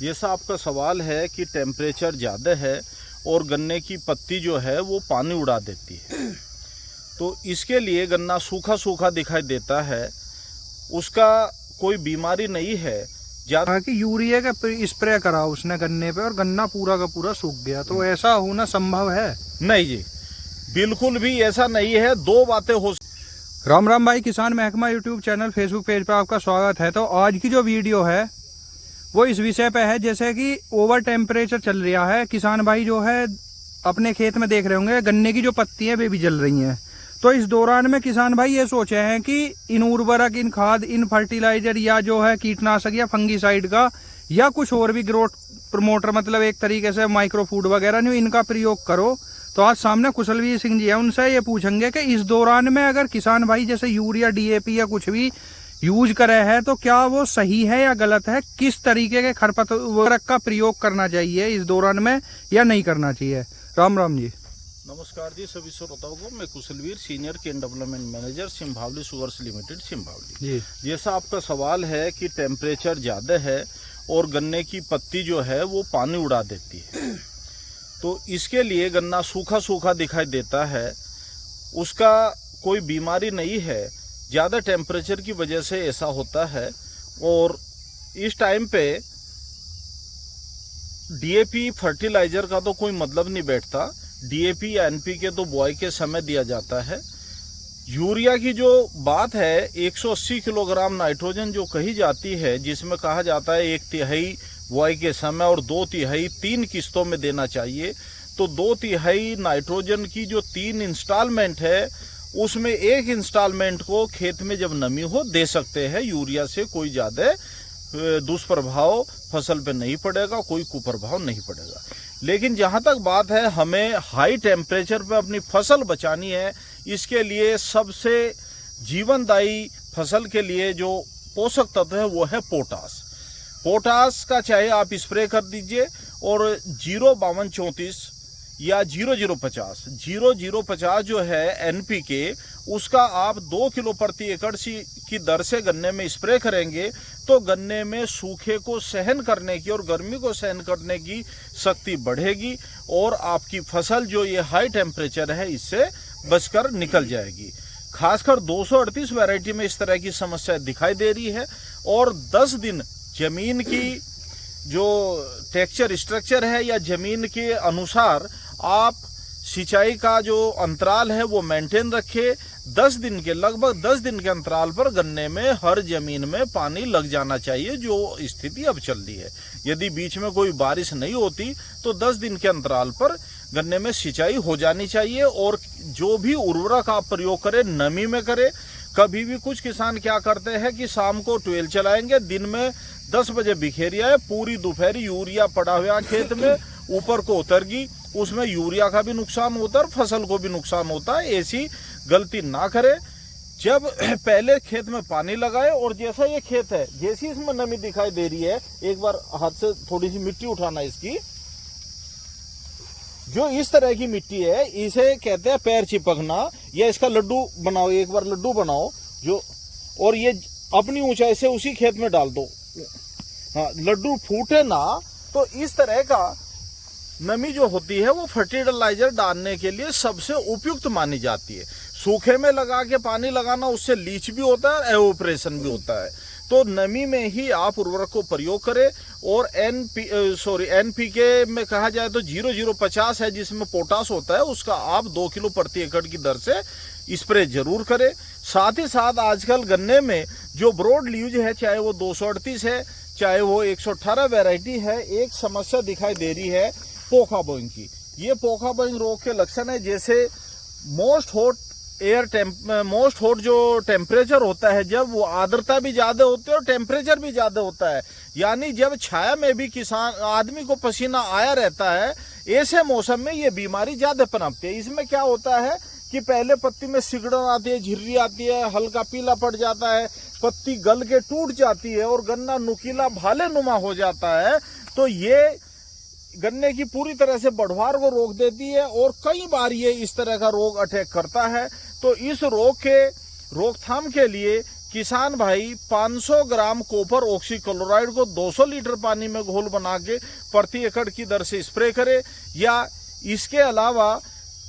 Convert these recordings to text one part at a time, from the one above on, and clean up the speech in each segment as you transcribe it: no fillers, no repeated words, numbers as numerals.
जैसा आपका सवाल है कि टेम्परेचर ज़्यादा है और गन्ने की पत्ती जो है वो पानी उड़ा देती है, तो इसके लिए गन्ना सूखा सूखा दिखाई देता है। उसका कोई बीमारी नहीं है। ज़्यादा कि यूरिया का स्प्रे करा उसने गन्ने पे और गन्ना पूरा का पूरा सूख गया, तो ऐसा होना संभव है? नहीं जी, बिल्कुल भी ऐसा नहीं है। दो बातें हो। राम राम भाई, किसान महकमा यूट्यूब चैनल फेसबुक पेज पर आपका स्वागत है। तो आज की जो वीडियो है वो इस विषय पे है, जैसे कि ओवर टेम्परेचर चल रहा है। किसान भाई जो है अपने खेत में देख रहे होंगे गन्ने की जो पत्ती है वे भी जल रही हैं। तो इस दौरान में किसान भाई ये सोचे हैं कि इन उर्वरक, इन खाद, इन फर्टिलाइजर या जो है कीटनाशक या फंगीसाइड का या कुछ और भी ग्रोथ प्रमोटर, मतलब एक तरीके से माइक्रो फूड वगैरह नहीं, इनका प्रयोग करो। तो आज सामने कुशलवीर सिंह जी है, उनसे ये पूछेंगे कि इस दौरान में अगर किसान भाई जैसे यूरिया, डीएपी या कुछ भी यूज करे हैं तो क्या वो सही है या गलत है? किस तरीके के खरपतवार का प्रयोग करना चाहिए इस दौरान में या नहीं करना चाहिए? राम राम जी। नमस्कार जी सभी श्रोताओं को। मैं Kushalveer, senior cane development manager, Simbhaoli sugars limited, Simbhaoli ji. जैसा आपका सवाल है कि टेम्परेचर ज़्यादा है और गन्ने की पत्ती जो है वो पानी उड़ा देती है, तो इसके लिए गन्ना सूखा सूखा दिखाई देता है। उसका कोई बीमारी नहीं है, ज़्यादा टेम्परेचर की वजह से ऐसा होता है। और इस टाइम पे डीएपी फर्टिलाइजर का तो कोई मतलब नहीं बैठता। डीएपी या एनपीके तो बुआई के समय दिया जाता है। यूरिया की जो बात है, 180 किलोग्राम नाइट्रोजन जो कही जाती है, जिसमें कहा जाता है 1/3 बुआई के समय और 2/3 3 किस्तों में देना चाहिए। तो 2/3 नाइट्रोजन की जो 3 इंस्टॉलमेंट है, उसमें एक इंस्टॉलमेंट को खेत में जब नमी हो दे सकते हैं। यूरिया से कोई ज़्यादा दुष्प्रभाव फसल पे नहीं पड़ेगा, कोई कुप्रभाव नहीं पड़ेगा। लेकिन जहाँ तक बात है, हमें हाई टेम्परेचर पे अपनी फसल बचानी है। इसके लिए सबसे जीवनदायी फसल के लिए जो पोषक तत्व है वो है पोटास। पोटास का चाहे आप स्प्रे कर दीजिए, और 05234 या 0050 जो है एनपीके, उसका आप 2 किलो प्रति एकड़ की दर से गन्ने में स्प्रे करेंगे तो गन्ने में सूखे को सहन करने की और गर्मी को सहन करने की शक्ति बढ़ेगी और आपकी फसल जो ये हाई टेम्परेचर है इससे बचकर निकल जाएगी। खासकर 238 वैरायटी में इस तरह की समस्या दिखाई दे रही है। और 10 दिन जमीन की जो टेक्सचर स्ट्रक्चर है या जमीन के अनुसार आप सिंचाई का जो अंतराल है वो मेंटेन रखें। 10 दिन के, लगभग 10 दिन के अंतराल पर गन्ने में हर जमीन में पानी लग जाना चाहिए, जो स्थिति अब चल रही है। यदि बीच में कोई बारिश नहीं होती तो 10 दिन के अंतराल पर गन्ने में सिंचाई हो जानी चाहिए। और जो भी उर्वरक आप प्रयोग करें नमी में करें। कभी भी कुछ किसान क्या करते हैं कि शाम को 12 चलाएंगे, दिन में 10 बजे बिखेरिया है, पूरी दोपहर यूरिया पड़ा हुआ खेत में ऊपर को उतरगी, उसमें यूरिया का भी नुकसान होता है और फसल को भी नुकसान होता है। ऐसी गलती ना करें। जब पहले खेत में पानी लगाए और जैसा ये खेत है, जैसी इसमें नमी दिखाई दे रही है, एक बार हाथ से थोड़ी सी मिट्टी उठाना इसकी, जो इस तरह की मिट्टी है इसे कहते हैं पैर चिपकना, या इसका लड्डू बनाओ, एक बार लड्डू बनाओ जो, और ये अपनी ऊंचाई से उसी खेत में डाल दो। हाँ, लड्डू फूटे ना। तो इस तरह का नमी जो होती है वो फर्टिलाइजर डालने के लिए सबसे उपयुक्त मानी जाती है। सूखे में लगा के पानी लगाना, उससे लीच भी होता है, एवोपरेशन भी होता है। तो नमी में ही आप उर्वरक को प्रयोग करें। और एनपीके में कहा जाए तो 0050 है, जिसमें पोटास होता है, उसका आप 2 किलो प्रति एकड़ की दर से स्प्रे जरूर करें। साथ ही साथ आजकल गन्ने में जो ब्रॉड लीव्स है, चाहे वो 238 है, चाहे वो 118 वैरायटी है, एक समस्या दिखाई दे रही है पोखा बोइंग की। ये पोखा बोइंग रोग के लक्षण है। जैसे मोस्ट हॉट जो टेम्परेचर होता है, जब वो आर्द्रता भी ज्यादा होती है और टेम्परेचर भी ज्यादा होता है, यानी जब छाया में भी किसान आदमी को पसीना आया रहता है, ऐसे मौसम में ये बीमारी ज्यादा पनपती है। इसमें क्या होता है कि पहले पत्ती में सिकुड़न आती है, झिर्री आती है, हल्का पीला पड़ जाता है, पत्ती गल के टूट जाती है और गन्ना नुकीला भाले नुमा हो जाता है। तो ये गन्ने की पूरी तरह से बढ़वार को रोक देती है और कई बार ये इस तरह का रोग अटैक करता है। तो इस रोग के रोकथाम के लिए किसान भाई 500 ग्राम कॉपर ऑक्सीक्लोराइड को 200 लीटर पानी में घोल बना के प्रति एकड़ की दर से स्प्रे करे, या इसके अलावा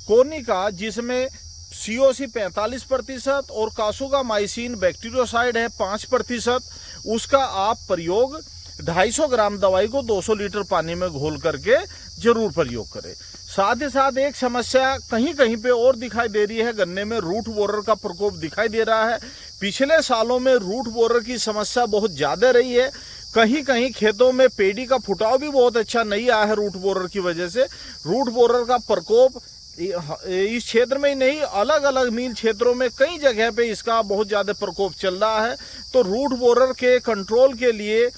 कोनिका जिसमें COC 45% और कासुगामाइसिन बैक्टीरियोसाइड है 5%, उसका आप प्रयोग 250 ग्राम दवाई को 200 लीटर पानी में घोल करके जरूर प्रयोग करें। साथ ही साथ एक समस्या कहीं कहीं पे और दिखाई दे रही है, गन्ने में रूट बोरर का प्रकोप दिखाई दे रहा है। पिछले सालों में रूट बोरर की समस्या बहुत ज्यादा रही है, कहीं कहीं खेतों में पेड़ी का फुटाव भी बहुत अच्छा नहीं आया है रूट बोरर की वजह से। रूट बोरर का प्रकोप इस क्षेत्र में ही नहीं, अलग अलग नील क्षेत्रों में कई जगह पे इसका बहुत ज्यादा प्रकोप चल रहा है। तो रूट बोरर के कंट्रोल के लिए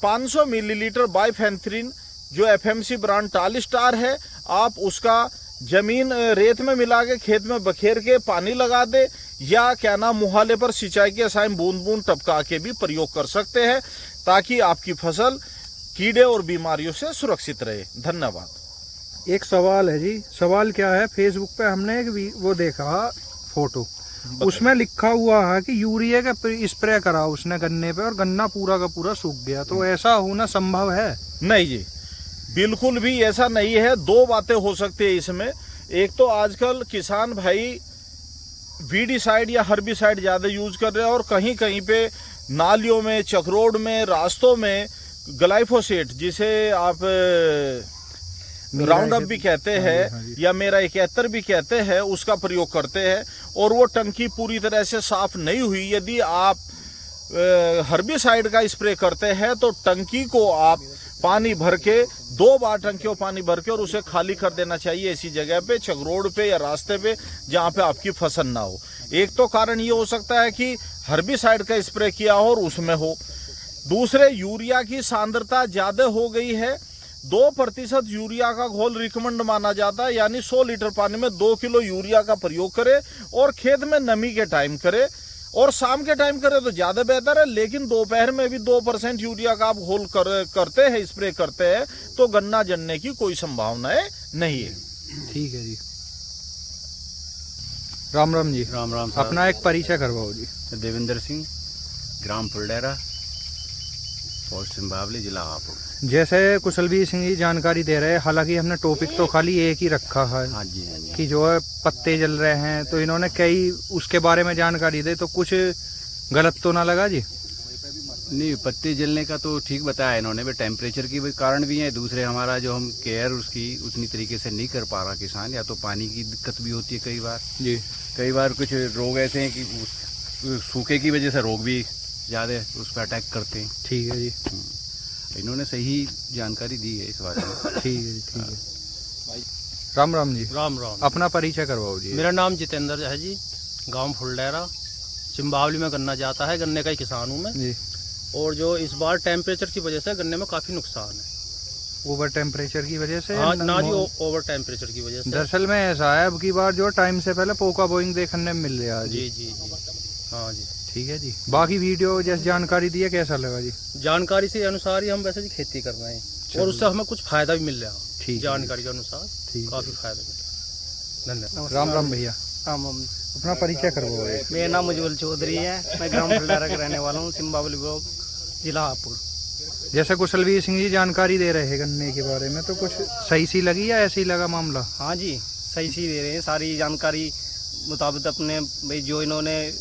500 मिलीलीटर बाइफेंथ्रिन जो FMC ब्रांड टाली स्टार है, आप उसका जमीन रेत में मिला के खेत में बखेर के पानी लगा दे, या क्या नाम मुहाले पर सिंचाई के साइम बूंद बूंद टपका के भी प्रयोग कर सकते हैं, ताकि आपकी फसल कीड़े और बीमारियों से सुरक्षित रहे। धन्यवाद। एक सवाल है जी, सवाल क्या है, फेसबुक पे हमने एक वो देखा फोटो, उसमें लिखा हुआ है कि यूरिया का स्प्रे करा उसने गन्ने पे और गन्ना पूरा का पूरा सूख गया, तो ऐसा होना संभव है? नहीं जी, बिल्कुल भी ऐसा नहीं है। दो बातें हो सकती है इसमें। एक तो आजकल किसान भाई वीडीसाइड या हर्बिसाइड ज्यादा यूज कर रहे हैं, और कहीं कहीं पे नालियों में, चकरोड में, रास्तों में ग्लाइफोसेट जिसे आप राउंड अप भी कहते हैं या मेरा 71 भी कहते हैं, उसका प्रयोग करते हैं, और वो टंकी पूरी तरह से साफ नहीं हुई। यदि आप हर्बिसाइड का स्प्रे करते हैं तो टंकी को आप पानी भर के 2 बार टंकी को पानी भर के और उसे खाली कर देना चाहिए ऐसी जगह पे, चकरोड पे या रास्ते पे जहाँ पे आपकी फसल ना हो। एक तो कारण ये हो सकता है कि हर्बिसाइड का स्प्रे किया हो और उसमें हो। दूसरे, यूरिया की सांद्रता ज्यादा हो गई है। 2% यूरिया का घोल रिकमेंड माना जाता है, यानी 100 लीटर पानी में 2 किलो यूरिया का प्रयोग करे, और खेत में नमी के टाइम करे, और शाम के टाइम करे तो ज्यादा बेहतर है। लेकिन दोपहर में भी 2% यूरिया का आप घोल करते हैं, स्प्रे करते हैं, तो गन्ना जलने की कोई संभावनाएं नहीं है। ठीक है जी। राम राम जी। राम राम। अपना एक परिचय करवाओ जी। देवेंद्र सिंह, ग्राम फुलडेरा, पोस्ट सिंबावली, जिला हापुड़। जैसे कुशलवीर सिंह जी जानकारी दे रहे हैं, हालांकि हमने टॉपिक तो खाली एक ही रखा है, हाँ जी, हाँ जी। कि जो है पत्ते जल रहे हैं, तो इन्होंने कई उसके बारे में जानकारी दे, तो कुछ गलत तो ना लगा जी? नहीं, पत्ते जलने का तो ठीक बताया इन्होंने, टेम्परेचर की कारण भी है। दूसरे, हमारा जो हम केयर उसकी उतनी तरीके से नहीं कर पा रहा किसान, या तो पानी की दिक्कत भी होती है कई बार जी। कई बार कुछ रोग ऐसे हैं कि सूखे की वजह से रोग भी ज़्यादा उस पर अटैक करते हैं। ठीक है जी। इन्होंने सही जानकारी दी है इस बारे में। ठीक है जी, ठीक है। राम राम जी। राम राम। अपना परिचय करवाओ जी। मेरा नाम जितेंद्र है जी, गांव फुलडेरा, सिंबावली में गन्ना जाता है, गन्ने का ही किसान हूँ मैं जी। और जो इस बार टेम्परेचर की वजह से गन्ने में काफ़ी नुकसान है। ओवर टेम्परेचर की वजह से? हाँ ना जी, ओवर टेम्परेचर की वजह से। दरअसल में ऐसा है, अब की बार जो टाइम से पहले पोका बोइंग देखने में मिल रहा है जी जी जी। हाँ जी। ठीक है जी। बाकी वीडियो जैसे जानकारी दी है, कैसा लगा जी? जानकारी से अनुसार ही हम वैसे जी खेती कर रहे हैं, और उससे हमें कुछ फायदा भी मिल रहा है। ठीक। जानकारी के अनुसार ठीक, काफ़ी फायदा मिल रहा है। धन्यवाद। राम राम भैया। राम। अपना परिचय करवाओ। मेरा नाम उज्जवल चौधरी है, मैं ग्राम फुलडेरा का रहने वाला हूँ, सिंबावली ब्लॉक, जिला हापुड़। जैसे कुशलवीर सिंह जी जानकारी दे रहे हैं गन्ने के बारे में, तो कुछ सही सी लगी या ऐसे ही लगा मामला? हाँ जी, सही सी दे रहे हैं, सारी जानकारी मुताबिक अपने भाई जो इन्होंने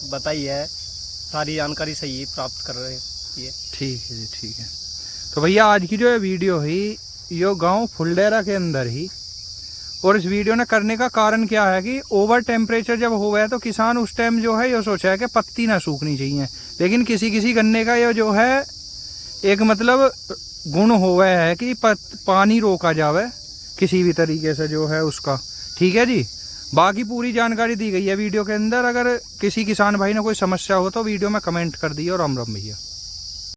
बताई है, सारी जानकारी सही प्राप्त कर रहे हैं ये। ठीक है जी, ठीक है। तो भैया आज की जो है वीडियो है ये गांव फुलडेरा के अंदर ही, और इस वीडियो ने करने का कारण क्या है कि ओवर टेम्परेचर जब हो गया तो किसान उस टाइम जो है ये सोचा है कि पत्ती ना सूखनी चाहिए, लेकिन किसी किसी गन्ने का ये जो है एक मतलब गुण हो गया है कि पानी रोका जावे किसी भी तरीके से जो है उसका। ठीक है जी। बाकी पूरी जानकारी दी गई है वीडियो के अंदर। अगर किसी किसान भाई ने कोई समस्या हो तो वीडियो में कमेंट कर दिए। और राम राम भैया।